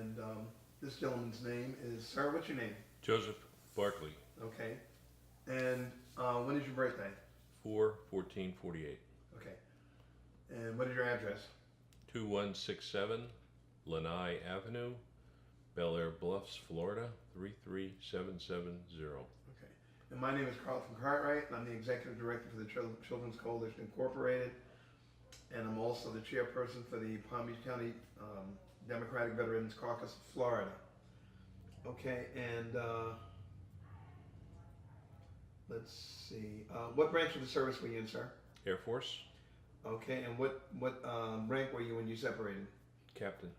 And this gentleman's name is, sir, what's your name? Joseph Barkley, Okay. And when is your birthday? 4/14/48. Okay. And what is your address? 2167 Lanai Avenue, Bel Air Bluffs, Florida 33770. Okay. And my name is Carl from Cartwright, and I'm the Executive Director for the Children's Coalition Incorporated. And I'm also the chairperson for the Palm Beach County Democratic Veterans Caucus of Florida. Okay, and let's see. What branch of the service were you in, sir? Air Force, Okay, and what rank were you when you separated? Captain.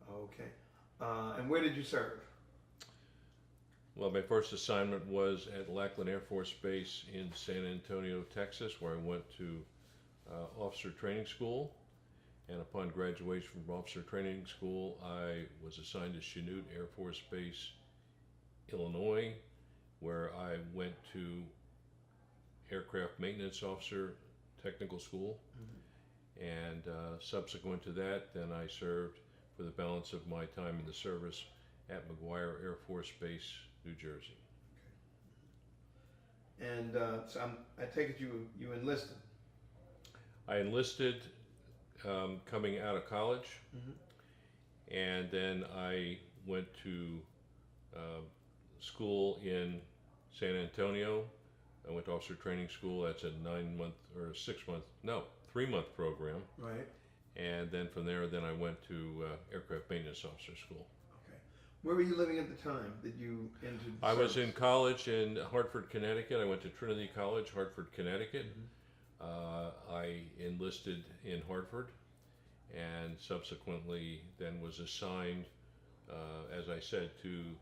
Okay. And where did you serve? Well, my first assignment was at Lackland Air Force Base in San Antonio, Texas, where I went to officer training school. And upon graduation from officer training school, I was assigned to Chanute Air Force Base, Illinois, where I went to aircraft maintenance officer technical school. And subsequent to that, then I served for the balance of my time in the service at McGuire Air Force Base, New Jersey. And so I take it you enlisted. I enlisted coming out of college, and then I went to school in San Antonio. I went to officer training school. That's a 9-month or 3-month program. Right. And then from there, then I went to aircraft maintenance officer school. Okay. Where were you living at the time that you entered the I was service? in college in Hartford, Connecticut. I went to Trinity College, Hartford, Connecticut. I enlisted in Hartford, and subsequently then was assigned, as I said, to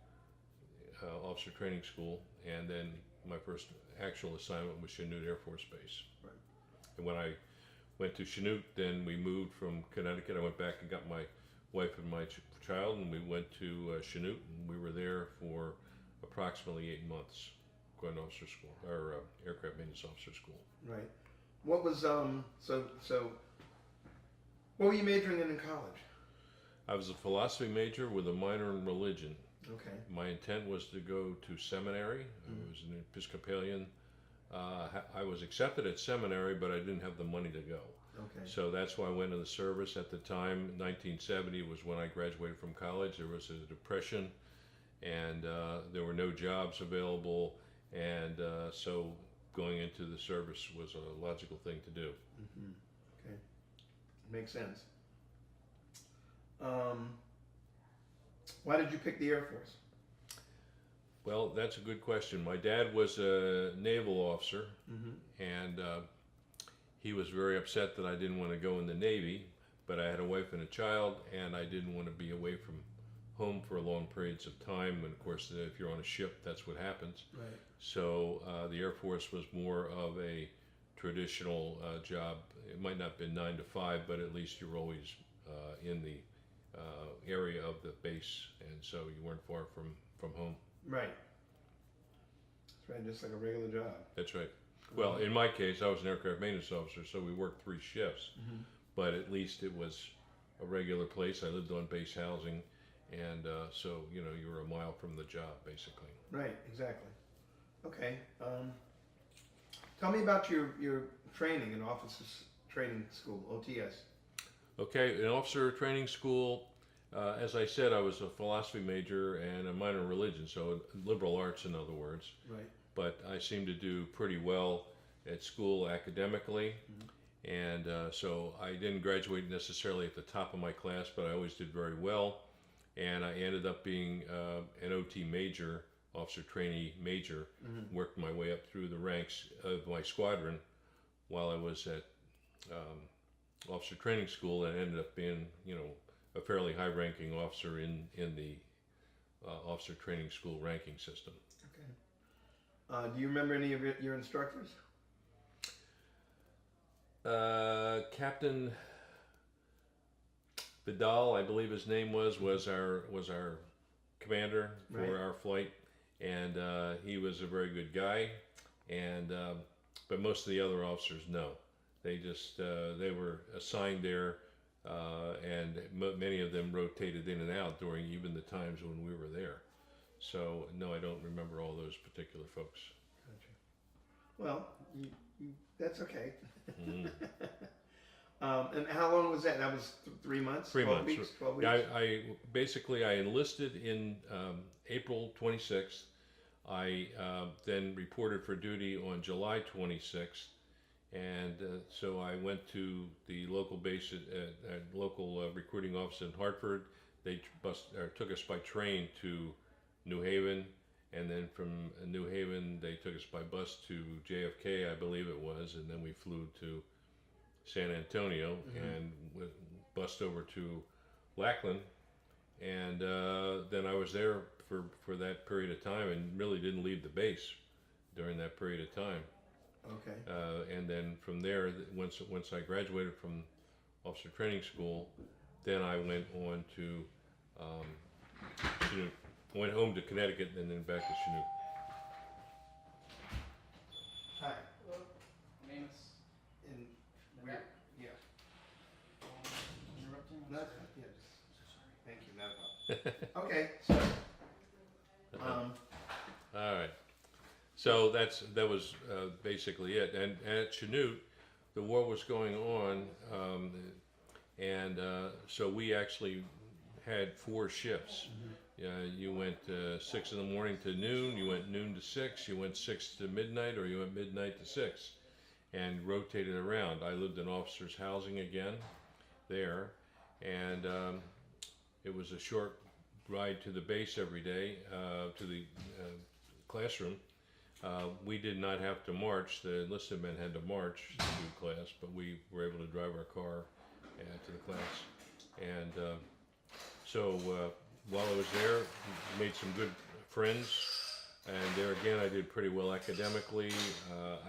officer training school, and then my first actual assignment was Chanute Air Force Base. Right. And when I went to Chanute, then we moved from Connecticut. I went back and got my wife and my child, and we went to Chanute, and we were there for approximately 8 months, going to officer school, or aircraft maintenance officer school. Right. What was what were you majoring in college? I was a philosophy major with a minor in religion. Okay. My intent was to go to seminary. I was an Episcopalian. I was accepted at seminary, but I didn't have the money to go. Okay. So that's why I went in the service. At the time, 1970 was when I graduated from college. There was a depression, and there were no jobs available, and so going into the service was a logical thing to do. Okay. Makes sense. Why did you pick the Air Force? Well, that's a good question. My dad was a naval officer, and he was very upset that I didn't want to go in the Navy, but I had a wife and a child, and I didn't want to be away from home for long periods of time. And of course, if you're on a ship, that's what happens. Right. So the Air Force was more of a traditional job. It might not have been 9 to 5, but at least you were always in the area of the base, and so you weren't far from home. Right. That's right, just like a regular job. That's right. Well, in my case, I was an aircraft maintenance officer, so we worked 3 shifts, but at least it was a regular place. I lived on base housing, and so you were a mile from the job, basically. Right, exactly. Okay. Tell me about your training in officers training school, OTS. Okay, in officer training school, as I said, I was a philosophy major and a minor in religion, so liberal arts, in other words. Right. But I seemed to do pretty well at school academically, and so I didn't graduate necessarily at the top of my class, but I always did very well, and I ended up being an OT major, officer trainee major, worked my way up through the ranks of my squadron while I was at officer training school, and ended up being, a fairly high-ranking officer in the officer training school ranking system. Okay. Do you remember any of your instructors? Captain Vidal, I believe his name was our commander for our flight, and he was a very good guy. And but most of the other officers, no, they just they were assigned there and many of them rotated in and out during even the times when we were there. So no, I don't remember all those particular folks. Gotcha. Well, that's okay. Mm. And how long was that? That was 3 months? 3 12 months. weeks? 12 weeks? Yeah, I basically I enlisted in April 26th. I then reported for duty on July 26th, and so I went to the local base at local recruiting office in Hartford. They took us by train to New Haven, and then from New Haven they took us by bus to JFK, I believe it was, and then we flew to San Antonio and bussed over to Lackland, and then I was there for that period of time and really didn't leave the base during that period of time. Okay. And then from there, once I graduated from officer training school, then I went on to Chinook. Went home to Connecticut and then back to Chinook. Hi. Hello, my name is And Matt. yeah. Interrupting. No, that's fine. Yeah, So sorry. thank you. Not a problem. Okay, so All right. So that was basically it. And at Chinook, the war was going on, and so we actually had 4 shifts. You went 6 in the morning to noon, you went noon to 6, you went 6 to midnight, or you went midnight to 6, and rotated around. I lived in officers' housing again there, and it was a short ride to the base every day, to the classroom. We did not have to march. The enlisted men had to march to do class, but we were able to drive our car to the class. And so while I was there, made some good friends. And there again, I did pretty well academically.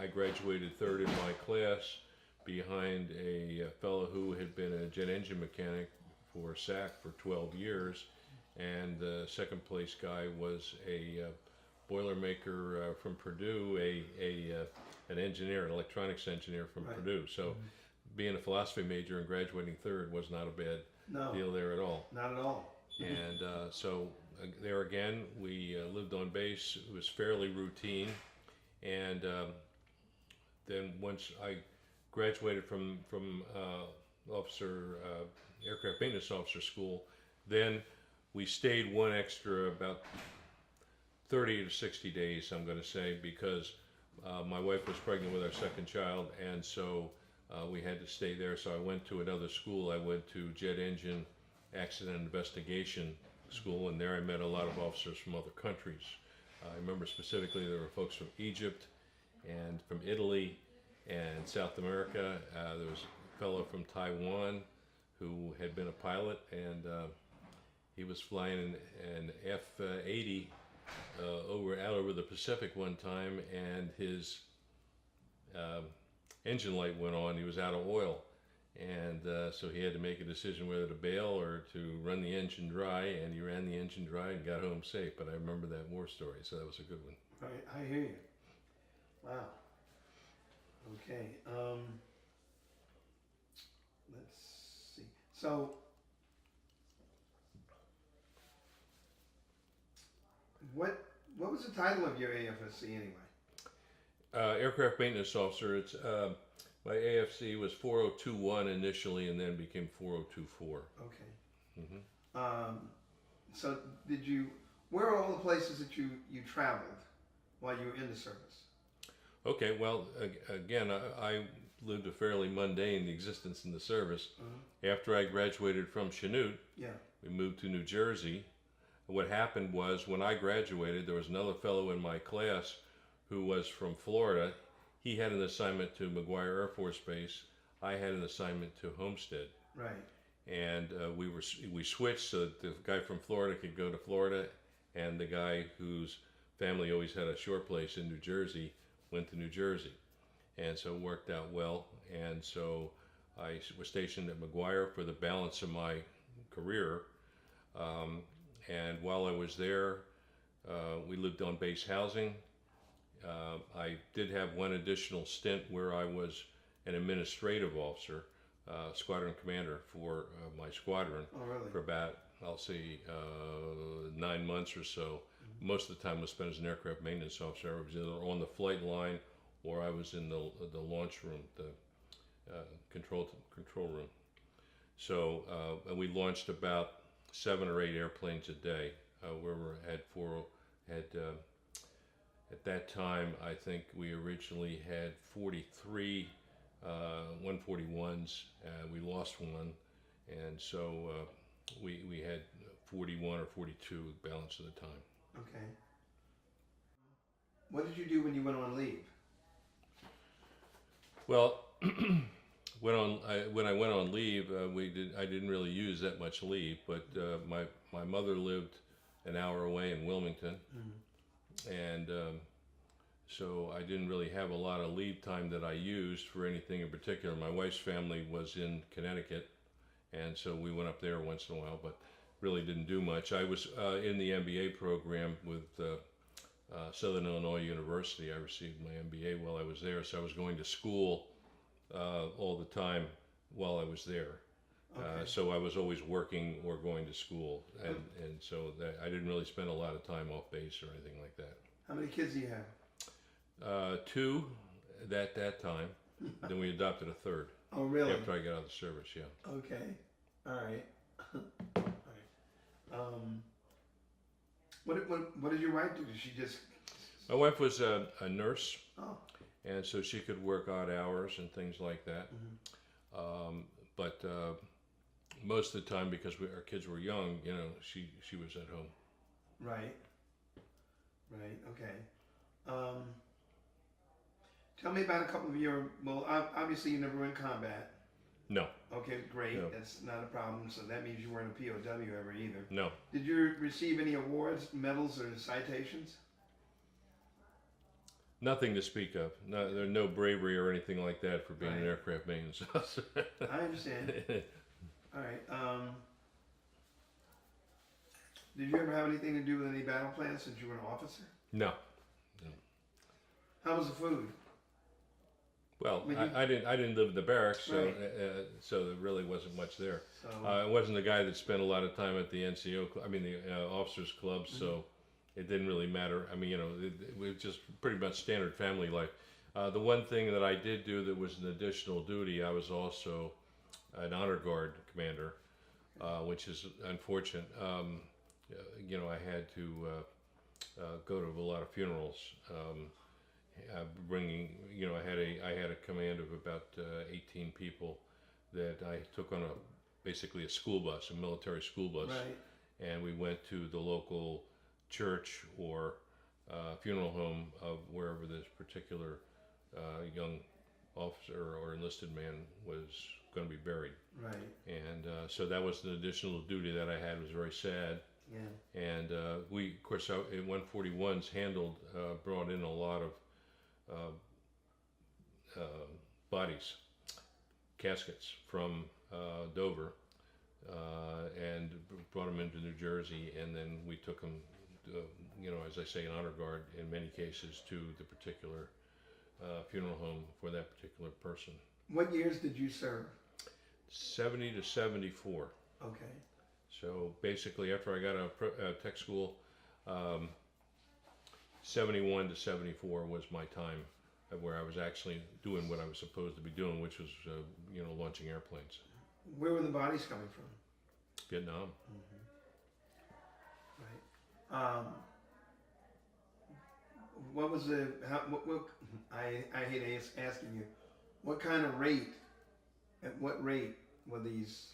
I graduated 3rd in my class behind a fellow who had been a jet engine mechanic for SAC for 12 years. And the 2nd place guy was a Boilermaker from Purdue, an engineer, an electronics engineer from Right. Purdue. So being a philosophy major and graduating 3rd was not a bad no, deal there at all. not at all. And so there again, we lived on base. It was fairly routine. And then once I graduated from aircraft maintenance officer school, then we stayed one extra about 30 to 60 days, I'm going to say, because my wife was pregnant with our 2nd child, and so we had to stay there. So I went to another school. I went to Jet Engine Accident Investigation School, and there I met a lot of officers from other countries. I remember specifically there were folks from Egypt and from Italy and South America. There was a fellow from Taiwan who had been a pilot, and he was flying an F-80 out over the Pacific one time, and his engine light went on. He was out of oil, and so he had to make a decision whether to bail or to run the engine dry, and he ran the engine dry and got home safe. But I remember that war story, so that was a good one. Right, I hear you. Wow. Okay. Let's see. So, what was the title of your AFSC anyway? Aircraft maintenance officer. It's my AFC was 4021 initially, and then became 4024. Okay. So where are all the places that you traveled while you were in the service? Okay, well, again, I lived a fairly mundane existence in the service. After I graduated from Chinook, Yeah. we moved to New Jersey. What happened was, when I graduated, there was another fellow in my class who was from Florida. He had an assignment to McGuire Air Force Base. I had an assignment to Homestead. Right. And we switched so that the guy from Florida could go to Florida, and the guy whose family always had a shore place in New Jersey went to New Jersey. And so it worked out well. And so I was stationed at McGuire for the balance of my career. And while I was there, we lived on base housing. I did have one additional stint where I was an administrative officer, squadron commander for my squadron Oh, really? for about, I'll say, 9 months or so. Most of the time was spent as an aircraft maintenance officer. I was either on the flight line or I was in the launch room, the control room. So and we launched about 7 or 8 airplanes a day. Where we had at that time, I think we originally had 43 141s. We lost one, and so we had 41 or 42 balance of the time. Okay. What did you do when you went on leave? Well, when I went on leave, I didn't really use that much leave, but my mother lived an hour away in Wilmington, and so I didn't really have a lot of leave time that I used for anything in particular. My wife's family was in Connecticut, and so we went up there once in a while, but really didn't do much. I was in the MBA program with Southern Illinois University. I received my MBA while I was there, so I was going to school all the time while I was there. Okay. So I was always working or going to school, and so I didn't really spend a lot of time off base or anything like that. How many kids do you have? 2 at that time. Then we adopted a third Oh, really? after I got out of the service. Yeah. Okay. All right. All right. What did your wife do? Did she just? My wife was a nurse, Oh. and so she could work odd hours and things like that. But most of the time, because our kids were young, she was at home. Right. Right. Okay. Tell me about a couple of your. Well, obviously you never were in combat. No. Okay, great. No. That's not a problem. So that means you weren't a POW ever either. No. Did you receive any awards, medals, or citations? Nothing to speak of. No, there's no bravery or anything like that for being an Right. aircraft maintenance officer. I understand. All right. Did you ever have anything to do with any battle plans since you were an officer? No. How was the food? Well, When you- I didn't live in the barracks, so Right. so there really wasn't much there. So I wasn't the guy that spent a lot of time at the NCO, the officers club, so it didn't really matter. I mean, it was just pretty much standard family life. The one thing that I did do that was an additional duty, I was also an honor guard commander, which is unfortunate. I had to go to a lot of funerals. I had a command of about 18 people that I took on basically a school bus, a military school bus, right. and we went to the local church or funeral home of wherever this particular young officer or enlisted man was going to be buried. Right. And so that was an additional duty that I had. It was very sad. Yeah. And we, of course, in 141s brought in a lot of bodies, caskets from Dover, and brought them into New Jersey, and then we took them, as I say, in honor guard in many cases to the particular funeral home for that particular person. What years did you serve? 70 to 74. Okay. So basically, after I got out of tech school, 71 to 74 was my time where I was actually doing what I was supposed to be doing, which was, launching airplanes. Where were the bodies coming from? Vietnam. Right. What was the? I hate asking you. What kind of rate? At what rate were these?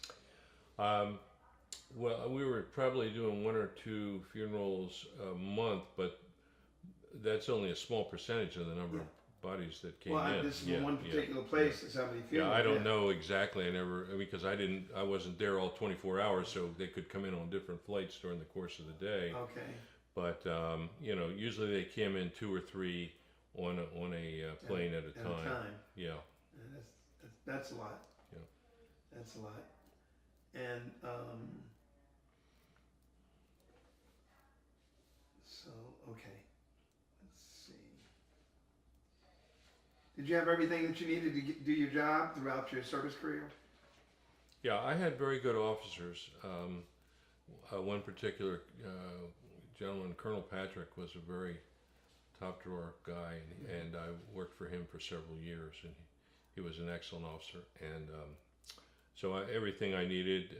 Well, we were probably doing 1 or 2 funerals a month, but that's only a small percentage of the number of bodies that came in. This is one particular place. That's how many funerals. Yeah, I don't know exactly. Because I wasn't there all 24 hours, so they could come in on different flights during the course of the day. Okay. But usually they came in 2 or 3 on a plane at a time. Yeah. And that's a lot. Yeah. That's a lot. And so okay. Let's see. Did you have everything that you needed to do your job throughout your service career? Yeah, I had very good officers. One particular gentleman, Colonel Patrick, was a very top drawer guy, and I worked for him for several years, and he was an excellent officer. And so everything I needed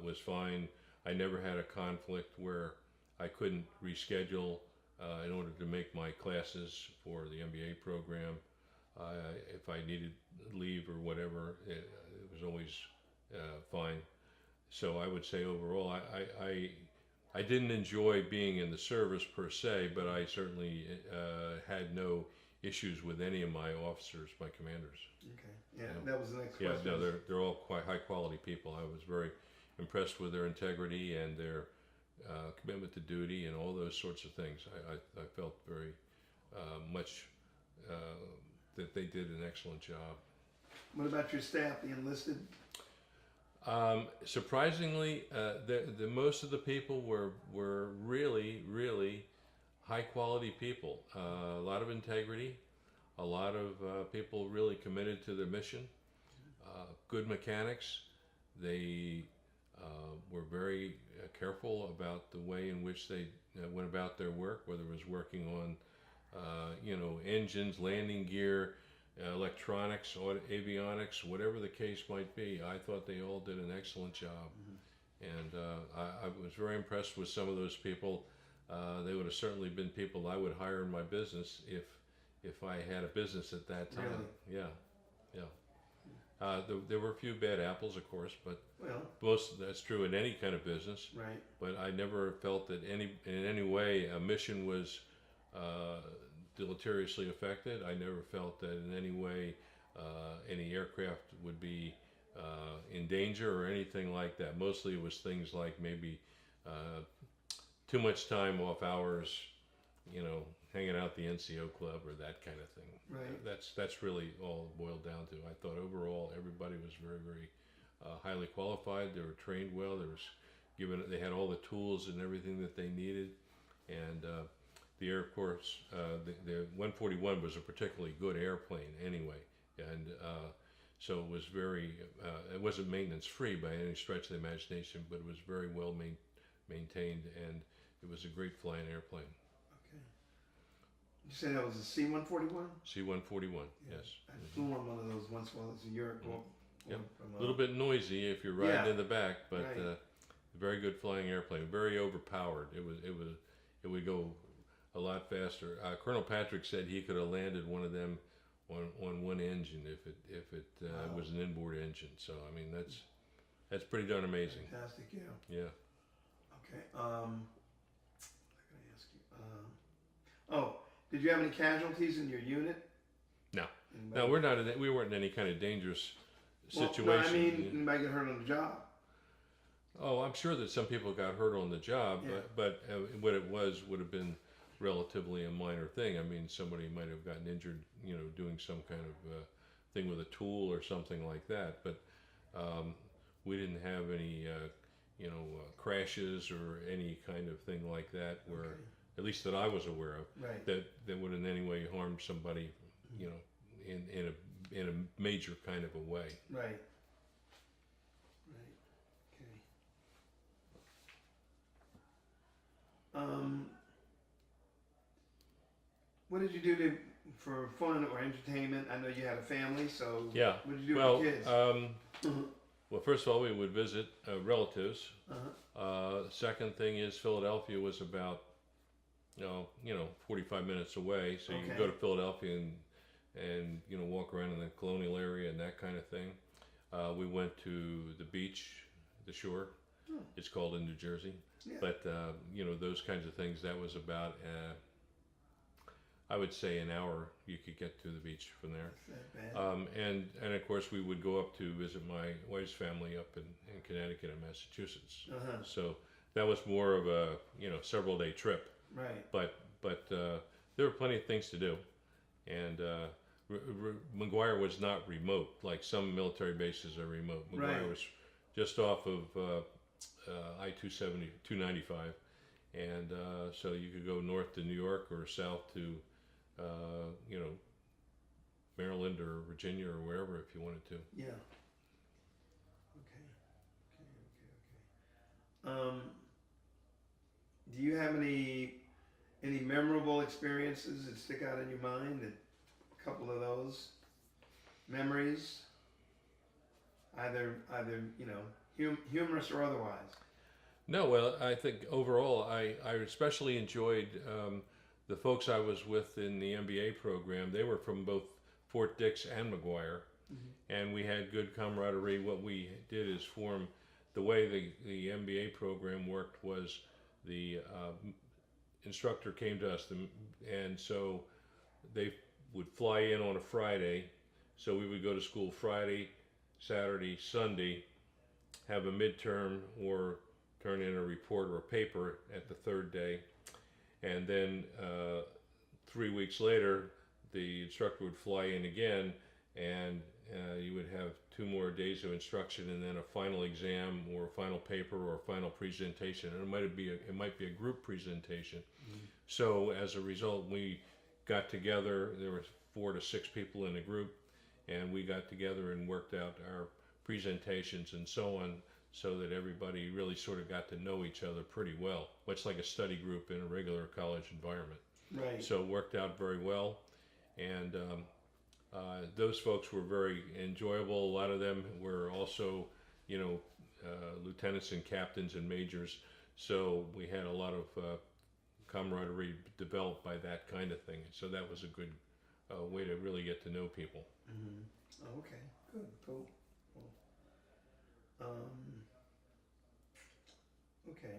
was fine. I never had a conflict where I couldn't reschedule in order to make my classes for the MBA program. If I needed leave or whatever, it was always fine. So I would say overall, I didn't enjoy being in the service per se, but I certainly had no issues with any of my officers, my commanders. Okay. Yeah, that was the next Yeah, question. no, they're all quite high quality people. I was very impressed with their integrity and their commitment to duty and all those sorts of things. I felt very much that they did an excellent job. What about your staff, the enlisted? Surprisingly, the most of the people were really high quality people. A lot of integrity, a lot of people really committed to their mission. Good mechanics. They were very careful about the way in which they went about their work, whether it was working on engines, landing gear, electronics, avionics, whatever the case might be. I thought they all did an excellent job. And I was very impressed with some of those people. They would have certainly been people I would hire in my business if I had a business at that time. Really? Yeah. There were a few bad apples, of course, but Well, that's true in any kind of business. right. But I never felt that in any way a mission was deleteriously affected. I never felt that in any way any aircraft would be in danger or anything like that. Mostly it was things like maybe too much time off hours, hanging out at the NCO club or that kind of thing. Right. That's really all it boiled down to. I thought overall everybody was very highly qualified. They were trained well. They had all the tools and everything that they needed, and the Air Force, the 141 was a particularly good airplane anyway, and so it was it wasn't maintenance free by any stretch of the imagination, but it was very well maintained, and it was a great flying airplane. Okay. You say that was a C-141? C-141, yes. I flew on one of those once while I was in Europe. Yep. A little bit noisy if you're riding in the back, but Right. very good flying airplane. Very overpowered. It would go a lot faster. Colonel Patrick said he could have landed one of them on one engine if it Wow. was an inboard engine. So I mean that's pretty darn amazing. Fantastic, yeah. Yeah. Okay. What can I ask you? Did you have any casualties in your unit? No. Anybody? No, we weren't in any kind of dangerous situation. Well, no, I mean, anybody get hurt on the job? Oh, I'm sure that some people got hurt on the job, Yeah. but what it would have been relatively a minor thing. I mean, somebody might have gotten injured, doing some kind of thing with a tool or something like that. But we didn't have any, crashes or any kind of thing like that where, Okay. at least that I was aware of, Right. that would in any way harm somebody, in a major kind of a way. Right. Right. Okay. What did you do for fun or entertainment? I know you had a family, so Yeah. what did you do Well, with the kids? well, first of all, we would visit relatives. Uh-huh. Second thing is Philadelphia was about 45 minutes away, so you could go to Philadelphia and walk around in the colonial area and that kind of thing. We went to the beach, the shore. It's called in New Jersey. Yeah. But those kinds of things. That was about I would say an hour you could get to the beach from there. That's not bad. And of course we would go up to visit my wife's family up in Connecticut and Massachusetts. Uh-huh. So that was more of a several day trip. Right. But there were plenty of things to do, and McGuire was not remote like some military bases are remote. McGuire Right. was just off of I-270, 295, and so you could go north to New York or south to Maryland or Virginia or wherever if you wanted to. Yeah. Um, do you have any memorable experiences that stick out in your mind? A couple of those memories, either you know, humorous or otherwise. No, well, I think overall, I especially enjoyed the folks I was with in the MBA program. They were from both Fort Dix and McGuire, and we had good camaraderie. What we did is form the way the MBA program worked was the instructor came to us, and so they would fly in on a Friday, so we would go to school Friday, Saturday, Sunday, have a midterm or turn in a report or a paper at the third day, and then 3 weeks later the instructor would fly in again, and you would have 2 more days of instruction, and then a final exam or a final paper or a final presentation, and it might be a group presentation. So as a result, we got together. There were 4 to 6 people in a group, and we got together and worked out our presentations and so on, so that everybody really sort of got to know each other pretty well, much like a study group in a regular college environment. Right. So it worked out very well, and those folks were very enjoyable. A lot of them were also, you know, lieutenants and captains and majors, so we had a lot of camaraderie developed by that kind of thing. So that was a good way to really get to know people. Oh, okay, good, cool. Okay.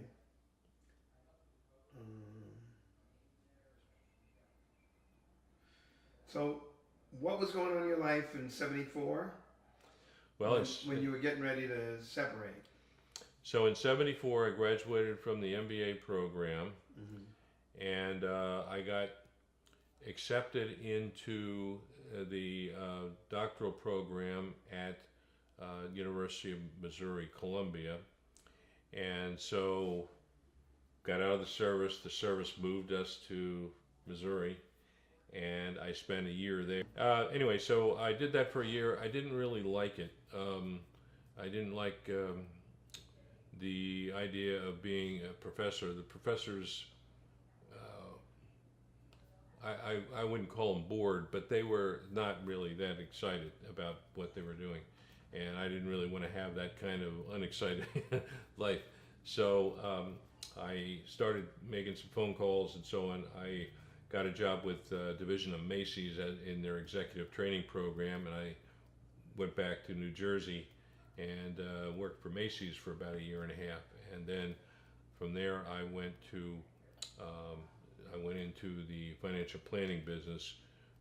So, what was going on in your life in '74? Well, when you were getting ready to separate. So in '74, I graduated from the MBA program, and I got accepted into the doctoral program at University of Missouri, Columbia, and so got out of the service. The service moved us to Missouri, and I spent a year there. Anyway, so I did that for a year. I didn't really like it. I didn't like the idea of being a professor. The professors, I wouldn't call them bored, but they were not really that excited about what they were doing. And I didn't really want to have that kind of unexcited life. So I started making some phone calls and so on. I got a job with Division of Macy's in their executive training program, and I went back to New Jersey and worked for Macy's for about a year and a half. And then from there I went into the financial planning business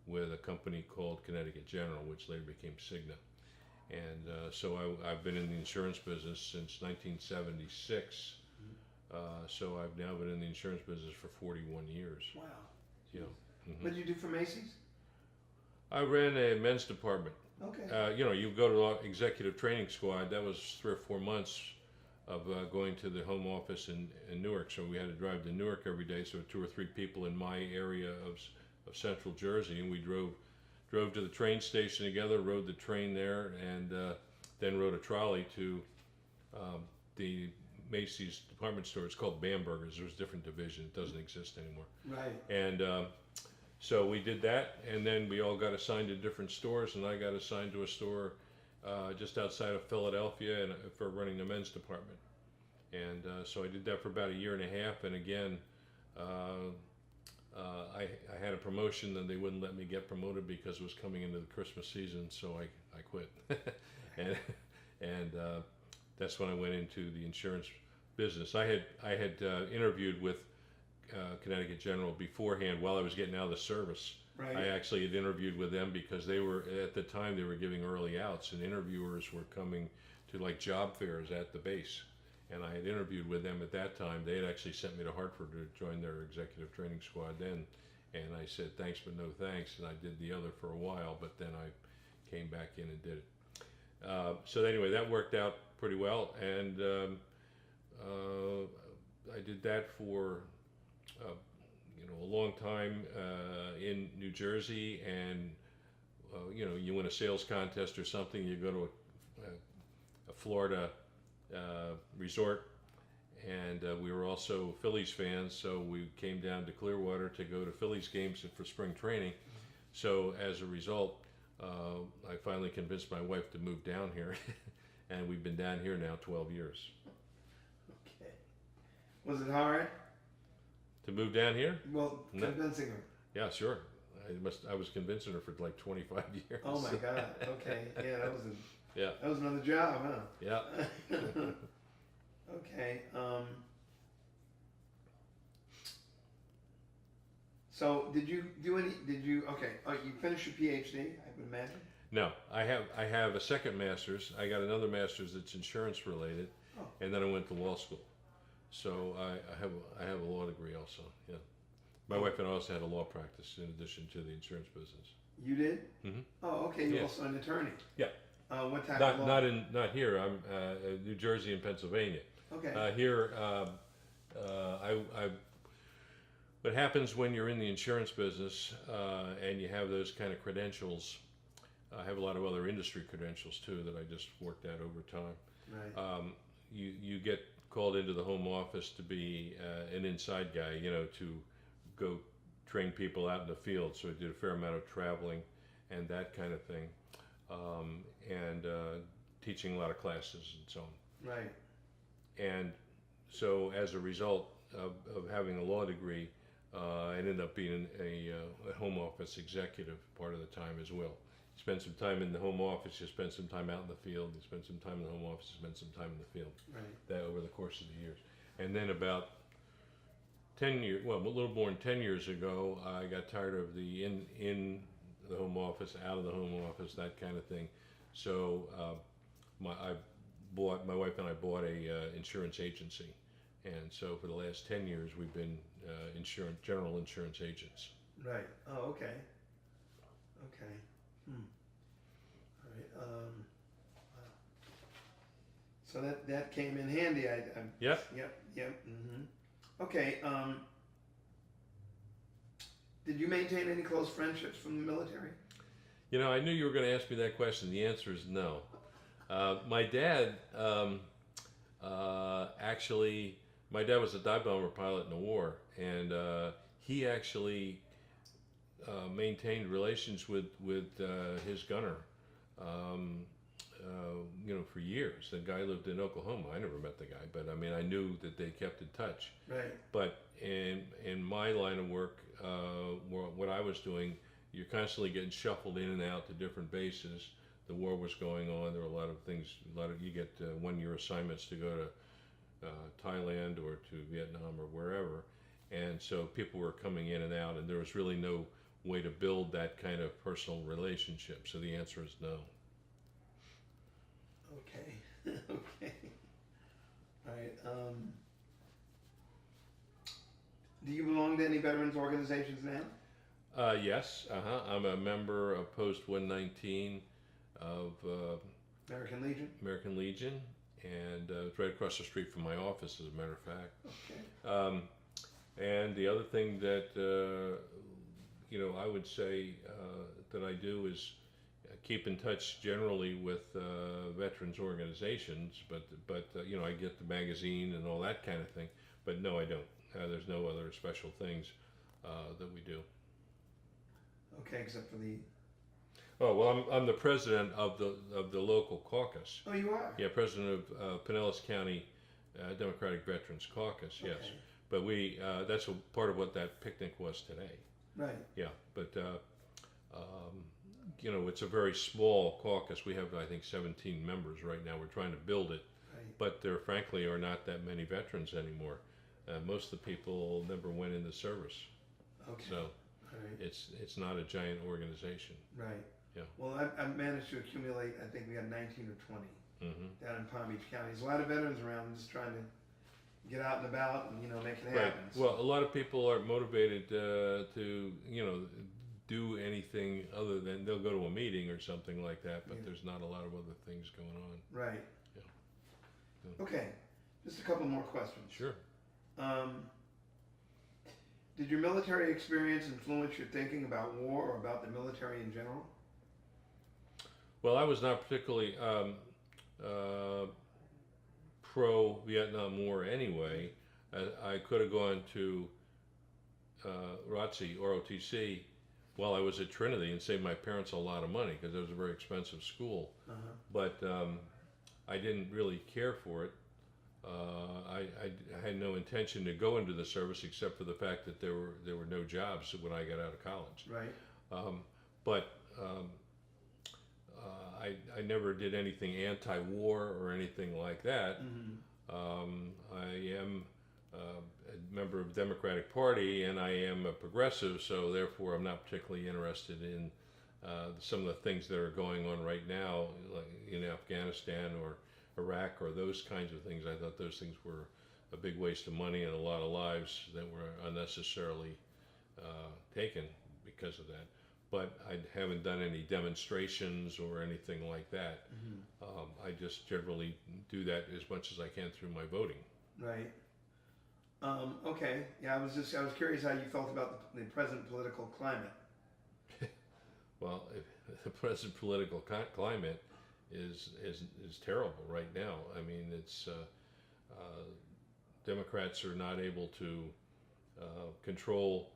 with a company called Connecticut General, which later became Cigna. And so I've been in the insurance business since 1976. So I've now been in the insurance business for 41 years. Wow. You know. What did you do for Macy's? I ran a men's department. Okay. You know, you go to the executive training squad. That was 3 or 4 months of going to the home office in Newark. So we had to drive to Newark every day. So 2 or 3 people in my area of central Jersey, and we drove to the train station together, rode the train there, and then rode a trolley to the Macy's department store. It's called Bamberger's. There's a different division. It doesn't exist anymore. Right. And so we did that, and then we all got assigned to different stores, and I got assigned to a store just outside of Philadelphia and for running the men's department. And so I did that for about a year and a half, and again, I had a promotion, and they wouldn't let me get promoted because it was coming into the Christmas season, so I quit. and that's when I went into the insurance business. I had interviewed with Connecticut General beforehand while I was getting out of the service. Right. I actually had interviewed with them because they were, at the time, they were giving early outs, and interviewers were coming to like job fairs at the base. And I had interviewed with them at that time. They had actually sent me to Hartford to join their executive training squad then. And I said, thanks, but no thanks. And I did the other for a while, but then I came back in and did it. So anyway, that worked out pretty well. And I did that for a long time in New Jersey. And you win a sales contest or something, you go to a Florida resort, and we were also Phillies fans, so we came down to Clearwater to go to Phillies games for spring training. So as a result, I finally convinced my wife to move down here, and we've been down here now 12 years. Okay. Was it hard? To move down here? Well, No. convincing her. Yeah, sure. I was convincing her for like 25 years. Oh my God. Okay. Yeah, Yeah. that was another job, huh? Yeah. Okay. So did you do any? Okay? Oh, you finished your PhD, I would imagine. No, I have a second master's. I got another master's that's insurance related, Oh. and then I went to law school. So I have a law degree also. Yeah. My wife and I also had a law practice in addition to the insurance business. You did? Mm-hmm. Oh, okay. You're Yeah. also an attorney. Yeah. What type of law? Not here. I'm New Jersey and Pennsylvania. Okay. Here, what happens when you're in the insurance business and you have those kind of credentials? I have a lot of other industry credentials too that I just worked out over time. Right. You get called into the home office to be an inside guy, to go train people out in the field. So I did a fair amount of traveling and that kind of thing, and teaching a lot of classes and so on. Right. And so as a result of having a law degree, I ended up being a home office executive part of the time as well. You spend some time in the home office, you spend some time out in the field, you spend some time in the home office, you spend some time in the field. Right. That over the course of the years. And then about 10 years, well, a little more than 10 years ago, I got tired of the in the home office, out of the home office, that kind of thing. So my wife and I bought a insurance agency. And so for the last 10 years, we've been general insurance agents. Right. Oh, okay. Okay. All right. Wow. So that came in handy. Yep. Yep. Okay. Did you maintain any close friendships from the military? I knew you were going to ask me that question. The answer is no. My dad, actually, my dad was a dive bomber pilot in the war, and he actually maintained relations with his gunner, for years. The guy lived in Oklahoma. I never met the guy, but I mean, I knew that they kept in touch. Right. But in my line of work, what I was doing, you're constantly getting shuffled in and out to different bases. The war was going on. There were a lot of things. You get 1-year assignments to go to Thailand or to Vietnam or wherever, and so people were coming in and out, and there was really no way to build that kind of personal relationship. So the answer is no. Okay. Okay. All right. Do you belong to any veterans organizations now? Yes. I'm a member of Post 119 of American Legion. And it's right across the street from my office, as a matter of fact. Okay. And the other thing that I would say that I do is keep in touch generally with veterans organizations, but I get the magazine and all that kind of thing. But no, I don't. There's no other special things that we do. Okay, except for the. Oh well, I'm the president of the local caucus. Oh, you are. Yeah, president of Pinellas County Democratic Veterans Caucus. Yes, Okay. but that's a part of what that picnic was today. Right. Yeah, but it's a very small caucus. We have, I think, 17 members right now. We're trying to build it, Right. but there frankly are not that many veterans anymore. Most of the people never went in the service, Okay. so All right. it's not a giant organization. Right. Yeah. Well, I've managed to accumulate. I think we got 19 or 20 Hmm. down in Palm Beach County. There's a lot of veterans around, just trying to get out and about and make it Right. happen. Well, a lot of people are motivated to do anything other than they'll go to a meeting or something like that, but Yeah. there's not a lot of other things going on. Right. Yeah. Okay. Just a couple more questions. Sure. Did your military experience influence your thinking about war or about the military in general? Well, I was not particularly. pro-Vietnam War anyway. I could have gone to ROTC while I was at Trinity and saved my parents a lot of money because it was a very expensive school. But I didn't really care for it. I had no intention to go into the service except for the fact that there were no jobs when I got out of college. Right. But I never did anything anti-war or anything like that. I am a member of the Democratic Party and I am a progressive, so therefore I'm not particularly interested in some of the things that are going on right now, like in Afghanistan or Iraq or those kinds of things. I thought those things were a big waste of money and a lot of lives that were unnecessarily taken because of that. But I haven't done any demonstrations or anything like that. I just generally do that as much as I can through my voting. Right. Okay. Yeah, I was curious how you felt about the present political climate. Well, the present political climate is terrible right now. I mean, it's Democrats are not able to control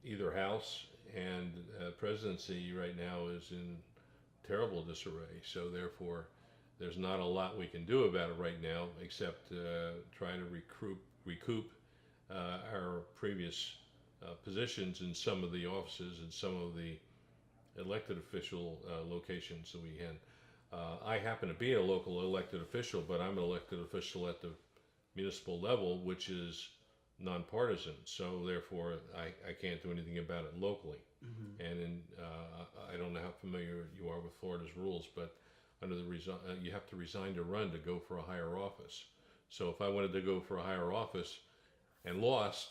either house, and presidency right now is in terrible disarray. So therefore, there's not a lot we can do about it right now except try to recoup our previous positions in some of the offices and some of the elected official locations that we had. I happen to be a local elected official, but I'm an elected official at the municipal level, which is nonpartisan. So therefore, I can't do anything about it locally. And I don't know how familiar you are with Florida's rules, but under the you have to resign to run to go for a higher office. So if I wanted to go for a higher office and lost,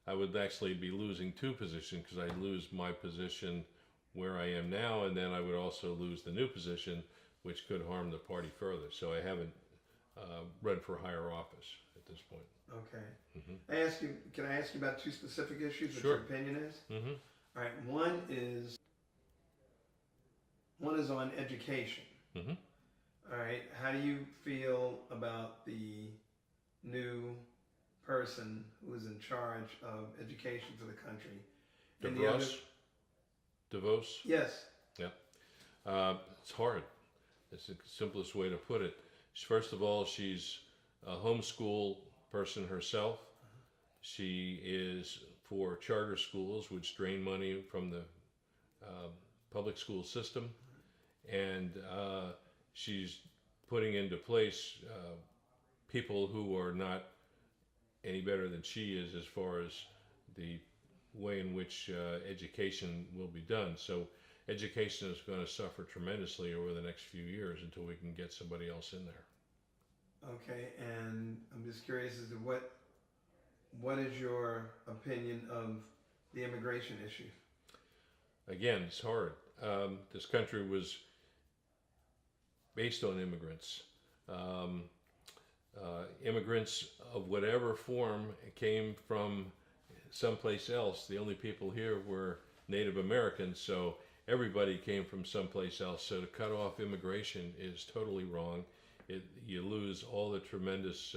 I would actually be losing two positions because I'd lose my position where I am now, and then I would also lose the new position, which could harm the party further. So I haven't run for higher office at this point. Okay. Can I ask you about two specific issues? Sure. What your opinion is? All right. One is on education. All right. How do you feel about the new person who is in charge of education for the country? DeVos? Yes. Yeah. It's hard. It's the simplest way to put it. First of all, she's a homeschool person herself. She is for charter schools, which drain money from the public school system. And she's putting into place people who are not any better than she is as far as the way in which education will be done. So education is going to suffer tremendously over the next few years until we can get somebody else in there. Okay, and I'm just curious as to what is your opinion of the immigration issue? Again, it's hard. This country was based on immigrants. Immigrants of whatever form came from someplace else. The only people here were Native Americans, so everybody came from someplace else. So to cut off immigration is totally wrong. You lose all the tremendous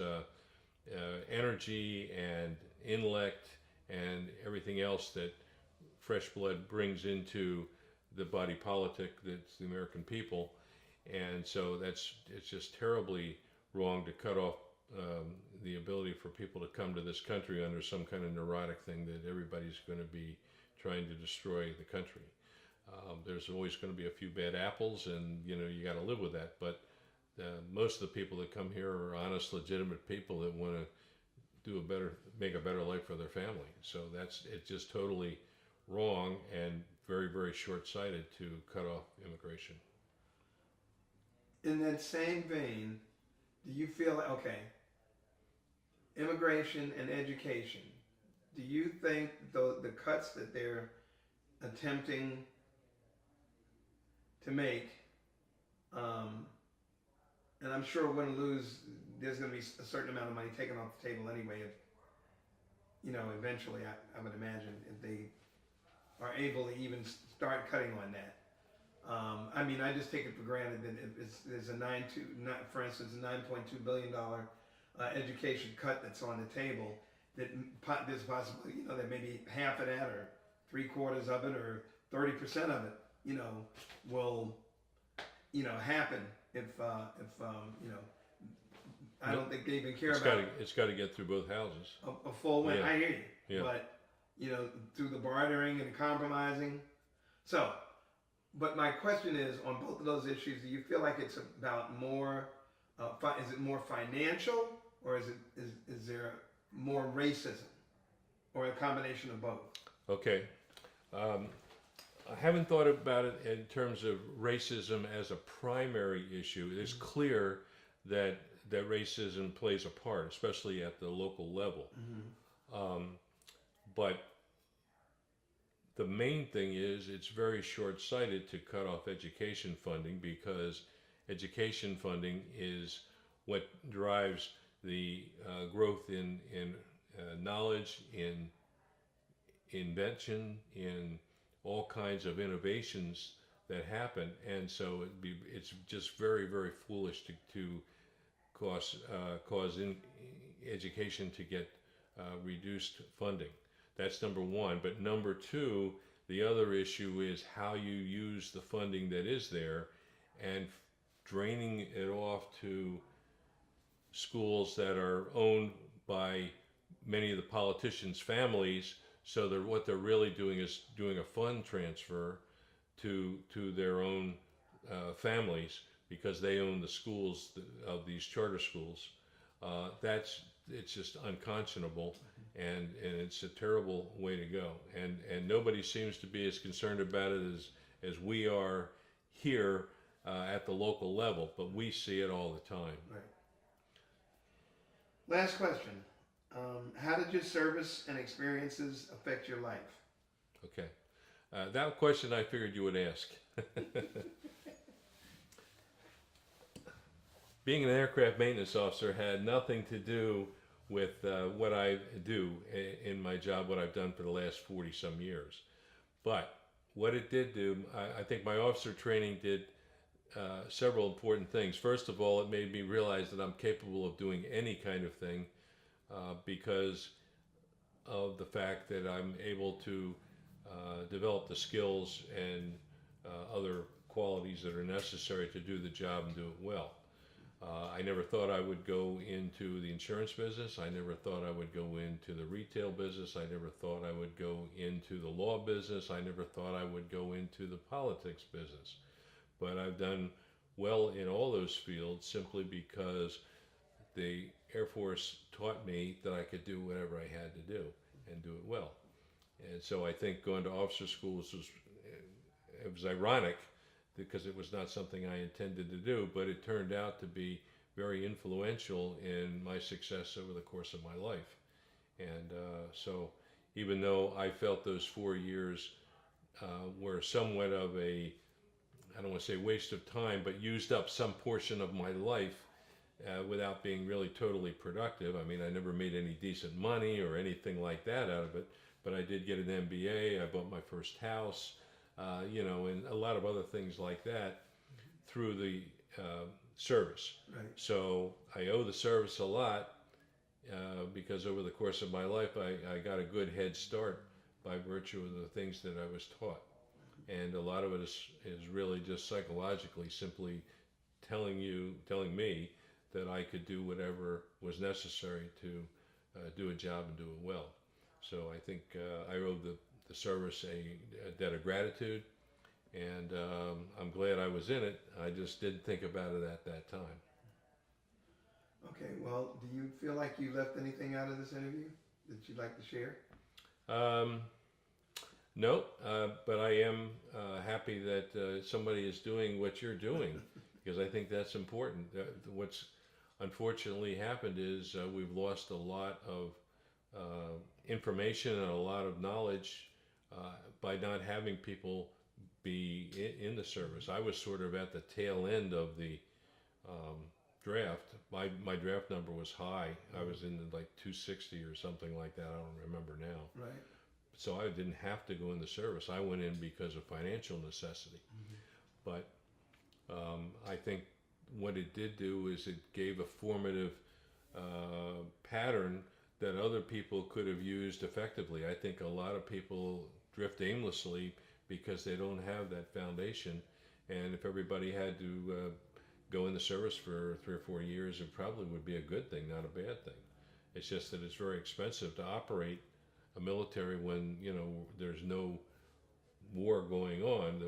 energy and intellect and everything else that fresh blood brings into the body politic that's the American people. And so it's just terribly wrong to cut off the ability for people to come to this country under some kind of neurotic thing that everybody's going to be trying to destroy the country. There's always going to be a few bad apples, and you got to live with that. But most of the people that come here are honest, legitimate people that want to make a better life for their family. So it's just totally wrong and very, very short-sighted to cut off immigration. In that same vein, do you feel, okay, immigration and education, do you think the cuts that they're attempting to make, and I'm sure win or lose, there's going to be a certain amount of money taken off the table anyway, eventually I would imagine if they are able to even start cutting on that. I mean, I just take it for granted that there's for instance, a $9.2 billion education cut that's on the table, that there's a possibility, that maybe half of that or 3/4 of it or 30% of it, will, happen if I don't think they even care about It's got to get through both houses. a full win. Yeah. I hear you, Yeah. but through the bartering and compromising. So, but my question is, on both of those issues, do you feel like it's about more? Is it more financial, or is there more racism, or a combination of both? Okay. I haven't thought about it in terms of racism as a primary issue. It's clear that racism plays a part, especially at the local level. But the main thing is it's very short-sighted to cut off education funding, because education funding is what drives the growth in knowledge, in invention, in all kinds of innovations that happen. And so it's just very, very foolish to cause education to get reduced funding. That's number one. But number two, the other issue is how you use the funding that is there, and draining it off to schools that are owned by many of the politicians' families. So what they're really doing is doing a fund transfer to their own families, because they own the schools of these charter schools. It's just unconscionable, and it's a terrible way to go. And nobody seems to be as concerned about it as we are here at the local level, but we see it all the time. Right. Last question. How did your service and experiences affect your life? Okay. That question I figured you would ask. Being an aircraft maintenance officer had nothing to do with what I do in my job, what I've done for the last 40-some years. But what it did do, I think my officer training did several important things. First of all, it made me realize that I'm capable of doing any kind of thing, because of the fact that I'm able to develop the skills and other qualities that are necessary to do the job and do it well. I never thought I would go into the insurance business. I never thought I would go into the retail business. I never thought I would go into the law business. I never thought I would go into the politics business. But I've done well in all those fields simply because the Air Force taught me that I could do whatever I had to do and do it well. And so I think going to officer schools was ironic, because it was not something I intended to do, but it turned out to be very influential in my success over the course of my life. And so even though I felt those 4 years were somewhat of a, I don't want to say waste of time, but used up some portion of my life without being really totally productive. I mean, I never made any decent money or anything like that out of it, but I did get an MBA, I bought my first house, and a lot of other things like that through the service. Right. So I owe the service a lot, because over the course of my life I got a good head start by virtue of the things that I was taught. And a lot of it is really just psychologically simply telling me that I could do whatever was necessary to do a job and do it well. So I think I owe the service a debt of gratitude, and I'm glad I was in it. I just didn't think about it at that time. Okay, well, do you feel like you left anything out of this interview that you'd like to share? No, but I am happy that somebody is doing what you're doing, because I think that's important. What's unfortunately happened is we've lost a lot of information and a lot of knowledge by not having people be in the service. I was sort of at the tail end of the draft. My draft number was high. I was in like 260 or something like that. I don't remember now. Right. So I didn't have to go in the service. I went in because of financial necessity. But I think what it did do is it gave a formative pattern that other people could have used effectively. I think a lot of people drift aimlessly because they don't have that foundation. And if everybody had to go in the service for 3 or 4 years, it probably would be a good thing, not a bad thing. It's just that it's very expensive to operate a military when, you know, there's no war going on.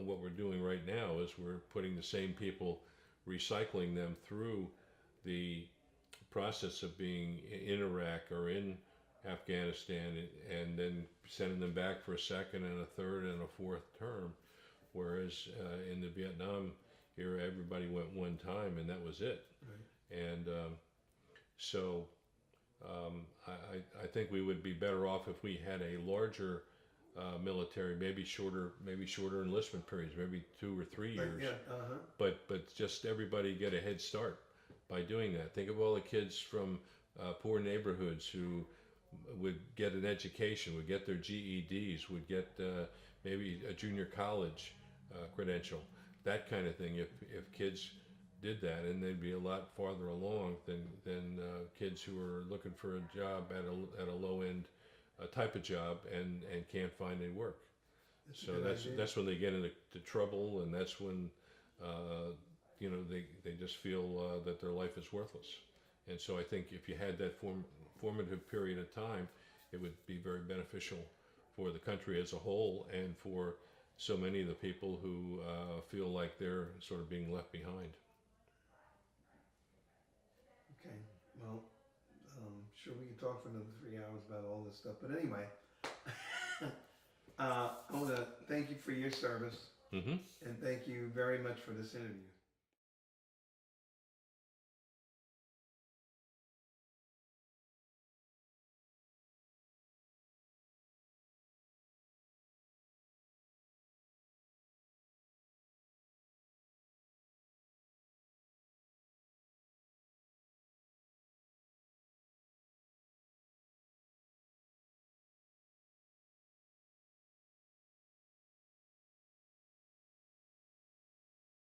What we're doing right now is we're putting the same people, recycling them through the process of being in Iraq or in Afghanistan, and then sending them back for a second and a third and a fourth term. Whereas in the Vietnam era, everybody went one time and that was it. Right. And so I think we would be better off if we had a larger military, maybe shorter enlistment periods, maybe 2 or 3 years. But just everybody get a head start by doing that. Think of all the kids from poor neighborhoods who would get an education, would get their GEDs, would get maybe a junior college credential, that kind of thing. If kids did that, and they'd be a lot farther along than kids who are looking for a job at a low end type of job and can't find any work. So that's when they get into trouble, and that's when you know, they just feel that their life is worthless. And so I think if you had that formative period of time, it would be very beneficial for the country as a whole, and for so many of the people who feel like they're sort of being left behind. Okay, well, sure we can talk for another 3 hours about all this stuff, but anyway, I want to thank you for your service, Mm-hmm. and thank you very much for this interview.